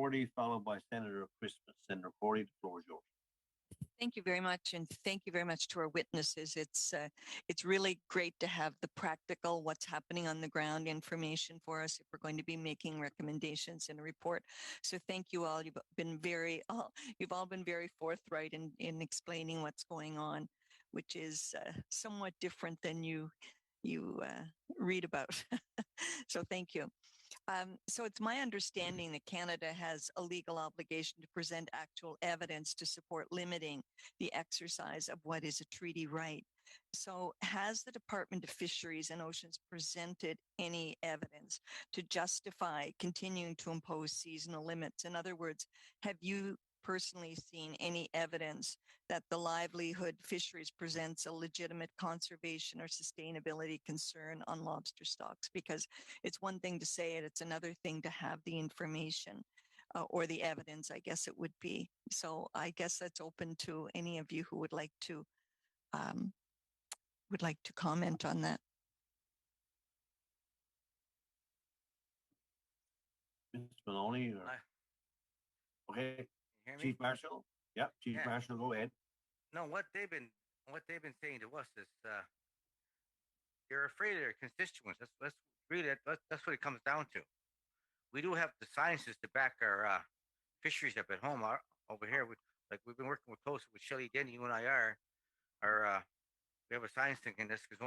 Cordy, followed by Senator Christmas. Senator Cordy, the floor is yours. Thank you very much, and thank you very much to our witnesses. It's really great to have the practical, what's happening on the ground information for us if we're going to be making recommendations in a report. So thank you all. You've all been very forthright in explaining what's going on, which is somewhat different than you read about. So thank you. So it's my understanding that Canada has a legal obligation to present actual evidence to support limiting the exercise of what is a treaty right. So has the Department of Fisheries and Oceans presented any evidence to justify continuing to impose seasonal limits? In other words, have you personally seen any evidence that the livelihood fisheries presents a legitimate conservation or sustainability concern on lobster stocks? Because it's one thing to say it, it's another thing to have the information or the evidence, I guess it would be. So I guess that's open to any of you who would like to comment on that. Ms. Maloney, or... Okay, Chief Marshal. Yep, Chief Marshal, go ahead. No, what they've been saying to us is they're afraid of their constituents. That's what it comes down to. We do have the sciences to back our fisheries up at home. Over here, we've been working closely with Shelley Denny. You and I we have a science thing in this because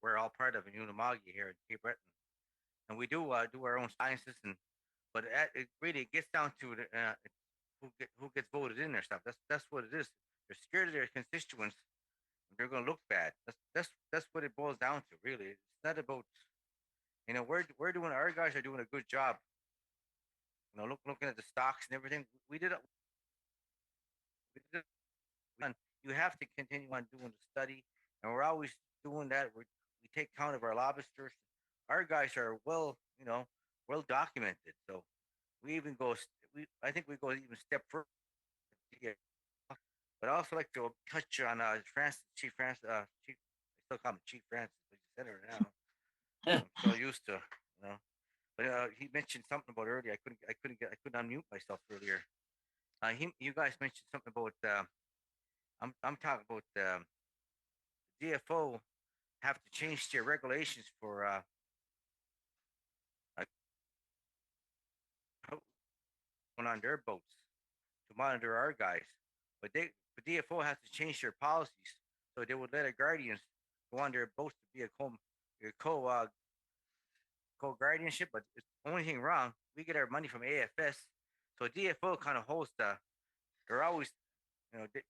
we're all part of Unamagi here in Cape Breton, and we do our own sciences. But it really gets down to who gets voted in their stuff. That's what it is. They're scared of their constituents. They're going to look bad. That's what it boils down to, really. It's not about, we're doing, our guys are doing a good job. Looking at the stocks and everything. We did it. You have to continue on doing the study, and we're always doing that. We take count of our lobsters. Our guys are well documented. So we even I think we go even step further. But I also like to touch on Chief Francis. I still call him Chief Francis, but he's senator now. I'm so used to, But he mentioned something about earlier. I couldn't unmute myself earlier. You guys mentioned something about. I'm talking about DFO have to change their regulations for on their boats to monitor our guys, but DFO has to change their policies so they would let our guardians go on their boats to be a co-guardianship. But it's the only thing wrong. We get our money from AFS, so DFO kind of holds they're always,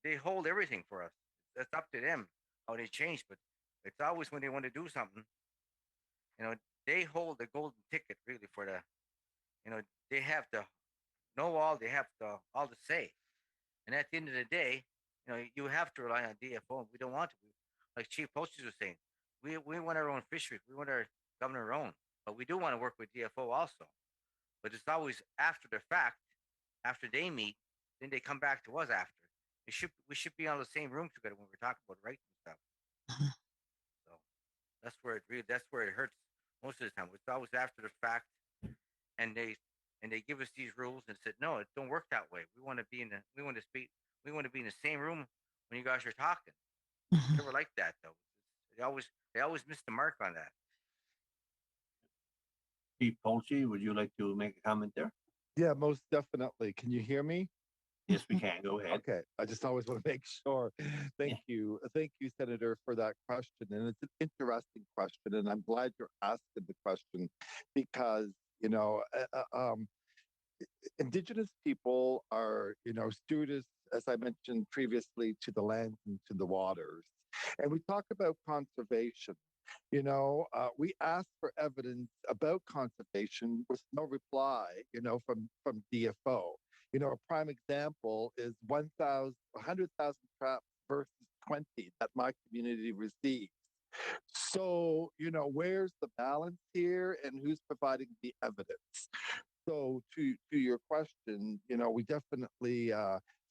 they hold everything for us. That's up to them how they change, but it's always when they want to do something, they hold the golden ticket really for they have to know all, they have all to say. And at the end of the day, you have to rely on DFO. We don't want to. Like Chief Posters was saying, we want our own fisheries. We want our governor own, but we do want to work with DFO also. But it's always after the fact, after they meet, then they come back to us after. We should be on the same room together when we're talking about rights and stuff. So that's where it hurts most of the time. It's always after the fact, and they give us these rules and said, no, it don't work that way. We want to be in the same room when you guys are talking. It's never like that though. They always miss the mark on that. Chief Polchi, would you like to make a comment there? Yeah, most definitely. Can you hear me? Yes, we can. Go ahead. Okay. I just always want to make sure. Thank you, Senator, for that question. And it's an interesting question, and I'm glad you're asking the question because Indigenous people are, students, as I mentioned previously, to the land and to the waters. And we talk about conservation. We ask for evidence about conservation with no reply, from DFO. A prime example is 100,000 traps versus 20 that my community receives. So, where's the balance here and who's providing the evidence? So to your question, we definitely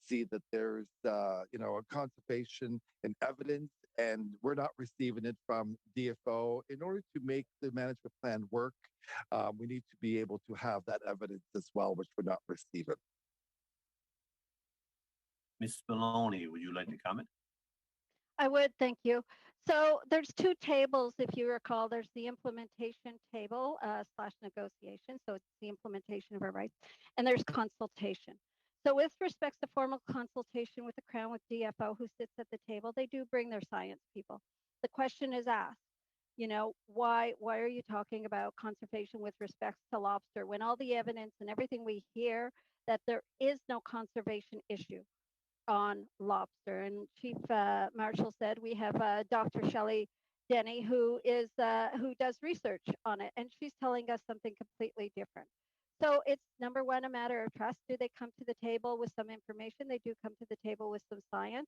see that there's, a conservation in evidence and we're not receiving it from DFO. In order to make the management plan work, we need to be able to have that evidence as well, which we're not receiving. Ms. Maloney, would you like to comment? I would, thank you. So there's two tables, if you recall. There's the implementation table slash negotiation. So it's the implementation of our rights. And there's consultation. So with respects to formal consultation with the Crown, with DFO, who sits at the table, they do bring their science people. The question is asked, why are you talking about conservation with respects to lobster when all the evidence and everything we hear that there is no conservation issue on lobster? And Chief Marshall said we have Dr. Shelley Denny, who does research on it, and she's telling us something completely different. So it's number one, a matter of trust. Do they come to the table with some information? They do come to the table with some science.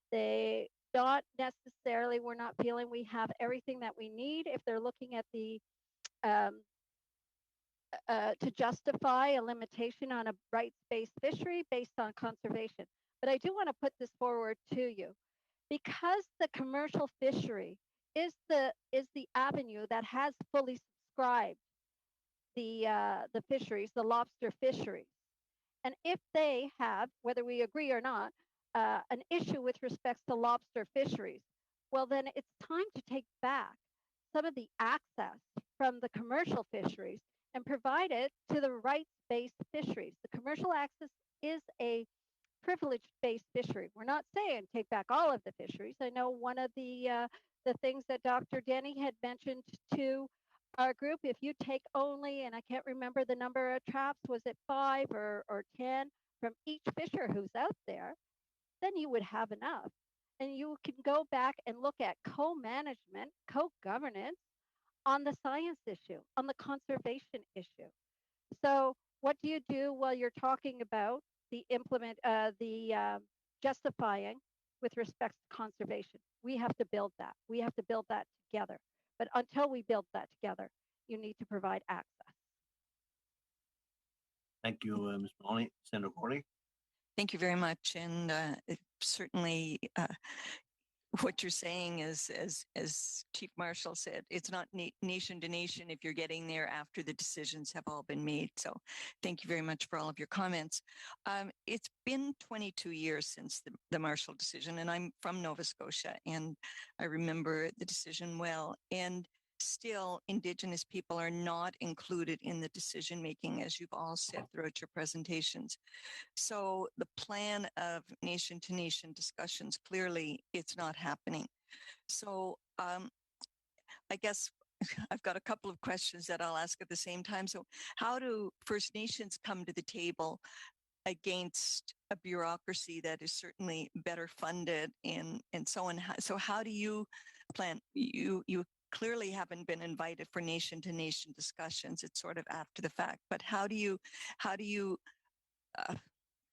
They not necessarily, we're not feeling we have everything that we need. If they're looking at the to justify a limitation on a rights-based fishery based on conservation. But I do want to put this forward to you, because the commercial fishery is the avenue that has fully subscribed the fisheries, the lobster fisheries. And if they have, whether we agree or not, an issue with respects to lobster fisheries, well, then it's time to take back some of the access from the commercial fisheries and provide it to the rights-based fisheries. The commercial access is a privilege-based fishery. We're not saying take back all of the fisheries. I know one of the things that Dr. Denny had mentioned to our group, if you take only, and I can't remember the number of traps, was it 5 or 10 from each fisher who's out there, then you would have enough. And you can go back and look at co-management, co-governance on the science issue, on the conservation issue. So what do you do while you're talking about the justifying with respect to conservation? We have to build that. We have to build that together. But until we build that together, you need to provide access. Thank you, Ms. Maloney. Senator Cordy. Thank you very much. And certainly what you're saying is, as Chief Marshall said, it's not nation to nation if you're getting there after the decisions have all been made. So thank you very much for all of your comments. It's been 22 years since the Marshall decision, and I'm from Nova Scotia, and I remember the decision well. And still, Indigenous people are not included in the decision making, as you've all said throughout your presentations. So the plan of nation to nation discussions, clearly it's not happening. So I guess I've got a couple of questions that I'll ask at the same time. So how do First Nations come to the table against a bureaucracy that is certainly better funded and so on? So how do you plan? You clearly haven't been invited for nation to nation discussions. It's sort of after the fact, but how do you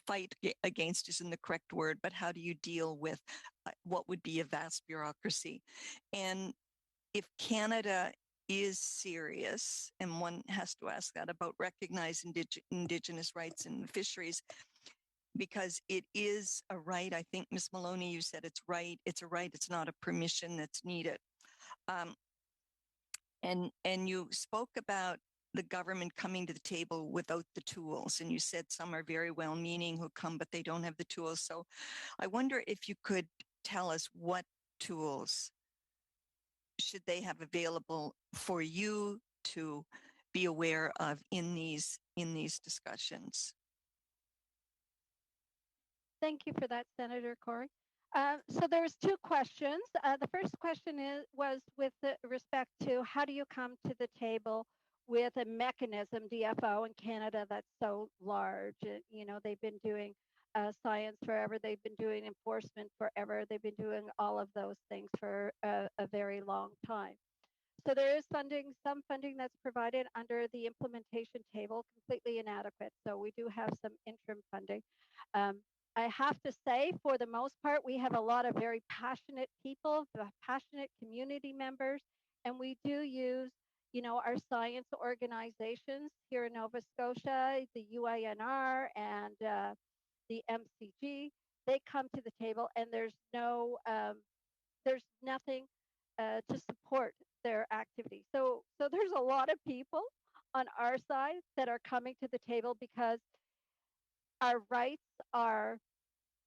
fight against isn't the correct word, but how do you deal with what would be a vast bureaucracy? And if Canada is serious, and one has to ask that about recognizing Indigenous rights in fisheries, because it is a right. I think, Ms. Maloney, you said it's right. It's a right. It's not a permission that's needed. And you spoke about the government coming to the table without the tools. And you said some are very well-meaning who come, but they don't have the tools. So I wonder if you could tell us what tools should they have available for you to be aware of in these discussions. Thank you for that, Senator Corey. So there's two questions. The first question was with respect to how do you come to the table with a mechanism, DFO in Canada, that's so large. They've been doing science forever. They've been doing enforcement forever. They've been doing all of those things for a very long time. So there is funding, some funding that's provided under the implementation table, completely inadequate. So we do have some interim funding. I have to say, for the most part, we have a lot of very passionate people, passionate community members, and we do use, our science organizations here in Nova Scotia, the UINR and the MCG. They come to the table, and there's no there's nothing to support their activity. So there's a lot of people on our side that are coming to the table because our rights are,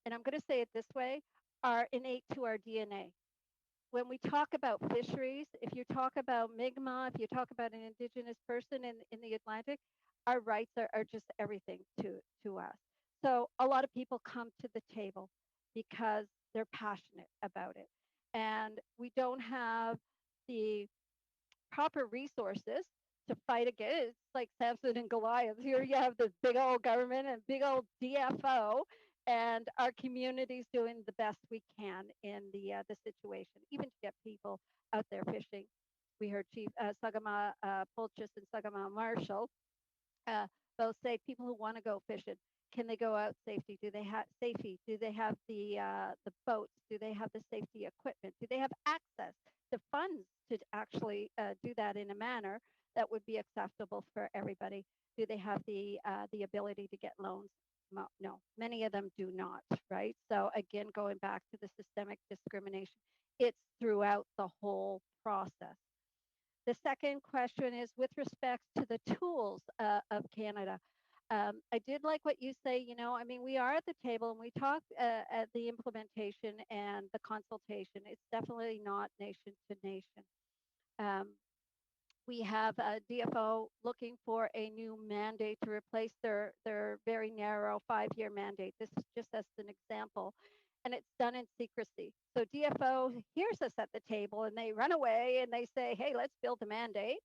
and I'm going to say it this way, are innate to our DNA. When we talk about fisheries, if you talk about Mi'kmaq, if you talk about an Indigenous person in the Atlantic, our rights are just everything to us. So a lot of people come to the table because they're passionate about it. And we don't have the proper resources to fight against. It's like Samson and Goliath. Here you have this big old government and big old DFO, and our community's doing the best we can in the situation, even to get people out there fishing. We heard Chief Sagama Pulchis and Sagama Marshall both say people who want to go fishing, can they go out safety? Do they have safety? Do they have the boats? Do they have the safety equipment? Do they have access to funds to actually do that in a manner that would be acceptable for everybody? Do they have the ability to get loans? No, many of them do not. Right. So again, going back to the systemic discrimination, it's throughout the whole process. The second question is with respect to the tools of Canada. I did like what you say. I mean, we are at the table and we talk at the implementation and the consultation. It's definitely not nation to nation. Um, we have a DFO looking for a new mandate to replace their very narrow 5-year mandate. This is just as an example, and it's done in secrecy. So DFO hears us at the table and they run away and they say, hey, let's build a mandate.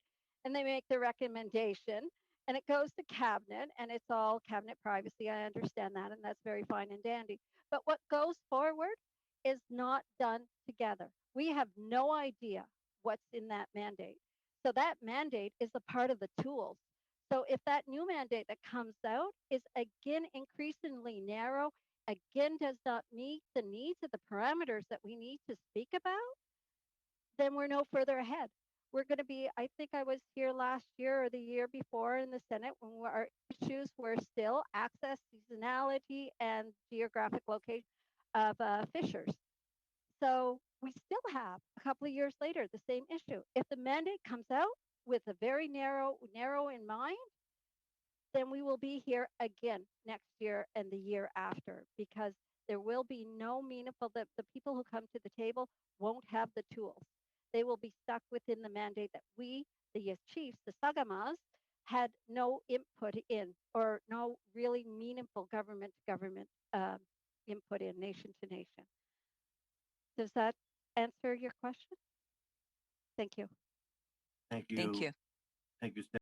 And they make the recommendation and it goes to cabinet and it's all cabinet privacy. I understand that, and that's very fine and dandy. But what goes forward is not done together. We have no idea what's in that mandate. So that mandate is a part of the tools. So if that new mandate that comes out is again increasingly narrow, again does not meet the needs of the parameters that we need to speak about, then we're no further ahead. We're going to be, I think I was here last year or the year before in the Senate when our issues were still access, seasonality, and geographic location of fishers. So we still have a couple of years later the same issue. If the mandate comes out with a very narrow in mind, then we will be here again next year and the year after because there will be no meaningful, the people who come to the table won't have the tools. They will be stuck within the mandate that we, the chiefs, the Sagamas, had no input in or no really meaningful government to government input in, nation to nation. Does that answer your question? Thank you. Thank you. Thank you. Thank you,